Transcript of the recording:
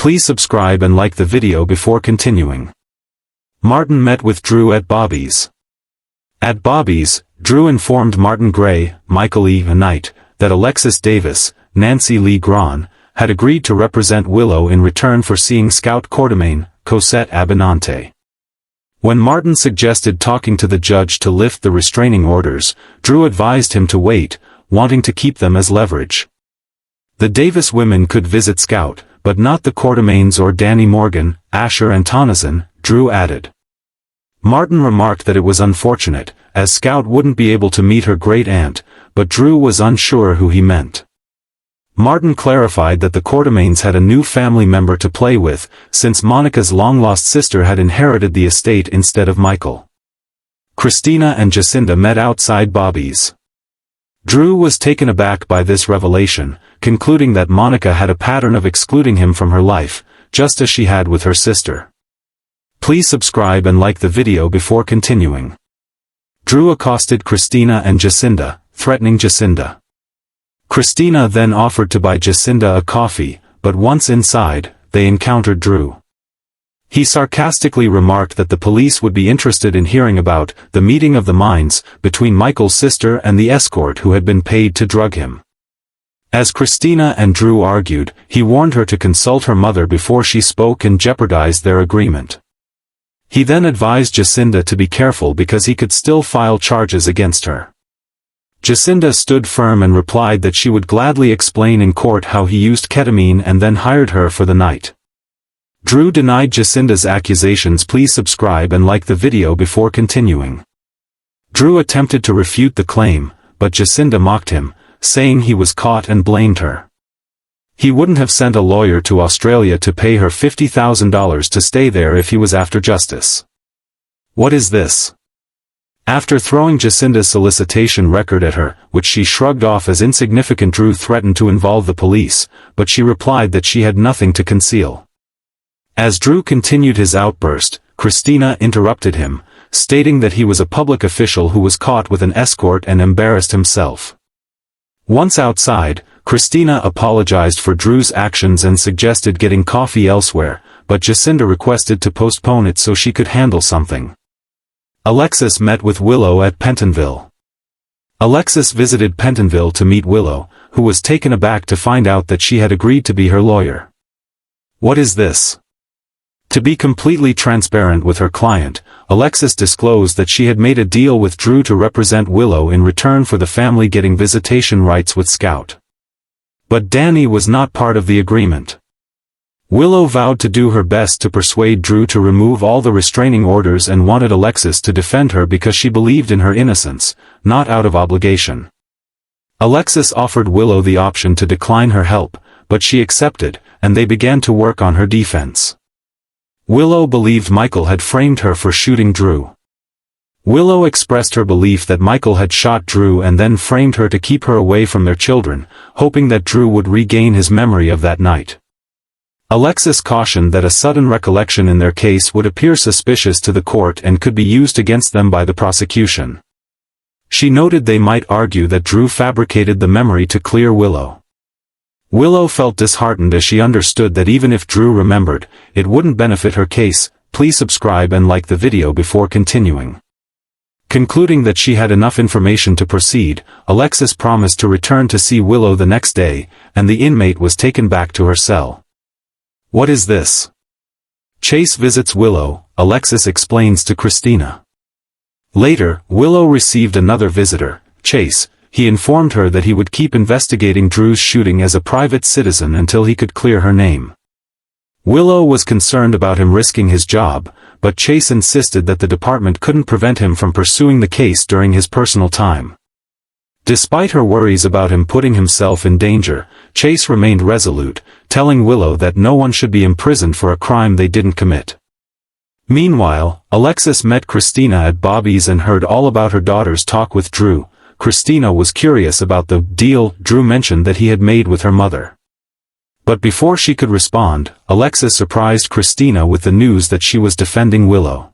Please subscribe and like the video before continuing. Martin met with Drew at Bobby's. At Bobby's, Drew informed Martin Gray, Michael E. Knight, that Alexis Davis, Nancy Lee Grahn, had agreed to represent Willow in return for seeing Scout Quartermain, Cosette Abinante. When Martin suggested talking to the judge to lift the restraining orders, Drew advised him to wait, wanting to keep them as leverage. The Davis women could visit Scout, but not the Quartermains or Danny Morgan, Asher and Tonneson, Drew added. Martin remarked that it was unfortunate, as Scout wouldn't be able to meet her great-aunt, but Drew was unsure who he meant. Martin clarified that the Quartermains had a new family member to play with, since Monica's long-lost sister had inherited the estate instead of Michael. Christina and Jacinda met outside Bobby's. Drew was taken aback by this revelation, concluding that Monica had a pattern of excluding him from her life, just as she had with her sister. Please subscribe and like the video before continuing. Drew accosted Christina and Jacinda, threatening Jacinda. Christina then offered to buy Jacinda a coffee, but once inside, they encountered Drew. He sarcastically remarked that the police would be interested in hearing about the meeting of the minds between Michael's sister and the escort who had been paid to drug him. As Christina and Drew argued, he warned her to consult her mother before she spoke and jeopardized their agreement. He then advised Jacinda to be careful because he could still file charges against her. Jacinda stood firm and replied that she would gladly explain in court how he used ketamine and then hired her for the night. Drew denied Jacinda's accusations. Please subscribe and like the video before continuing. Drew attempted to refute the claim, but Jacinda mocked him, saying he was caught and blamed her. He wouldn't have sent a lawyer to Australia to pay her $50,000 to stay there if he was after justice. What is this? After throwing Jacinda's solicitation record at her, which she shrugged off as insignificant, Drew threatened to involve the police, but she replied that she had nothing to conceal. As Drew continued his outburst, Christina interrupted him, stating that he was a public official who was caught with an escort and embarrassed himself. Once outside, Christina apologized for Drew's actions and suggested getting coffee elsewhere, but Jacinda requested to postpone it so she could handle something. Alexis met with Willow at Pentonville. Alexis visited Pentonville to meet Willow, who was taken aback to find out that she had agreed to be her lawyer. What is this? To be completely transparent with her client, Alexis disclosed that she had made a deal with Drew to represent Willow in return for the family getting visitation rights with Scout. But Danny was not part of the agreement. Willow vowed to do her best to persuade Drew to remove all the restraining orders and wanted Alexis to defend her because she believed in her innocence, not out of obligation. Alexis offered Willow the option to decline her help, but she accepted, and they began to work on her defense. Willow believed Michael had framed her for shooting Drew. Willow expressed her belief that Michael had shot Drew and then framed her to keep her away from their children, hoping that Drew would regain his memory of that night. Alexis cautioned that a sudden recollection in their case would appear suspicious to the court and could be used against them by the prosecution. She noted they might argue that Drew fabricated the memory to clear Willow. Willow felt disheartened as she understood that even if Drew remembered, it wouldn't benefit her case. Please subscribe and like the video before continuing. Concluding that she had enough information to proceed, Alexis promised to return to see Willow the next day, and the inmate was taken back to her cell. What is this? Chase visits Willow, Alexis explains to Christina. Later, Willow received another visitor, Chase. He informed her that he would keep investigating Drew's shooting as a private citizen until he could clear her name. Willow was concerned about him risking his job, but Chase insisted that the department couldn't prevent him from pursuing the case during his personal time. Despite her worries about him putting himself in danger, Chase remained resolute, telling Willow that no one should be imprisoned for a crime they didn't commit. Meanwhile, Alexis met Christina at Bobby's and heard all about her daughter's talk with Drew. Christina was curious about the deal Drew mentioned that he had made with her mother. But before she could respond, Alexis surprised Christina with the news that she was defending Willow.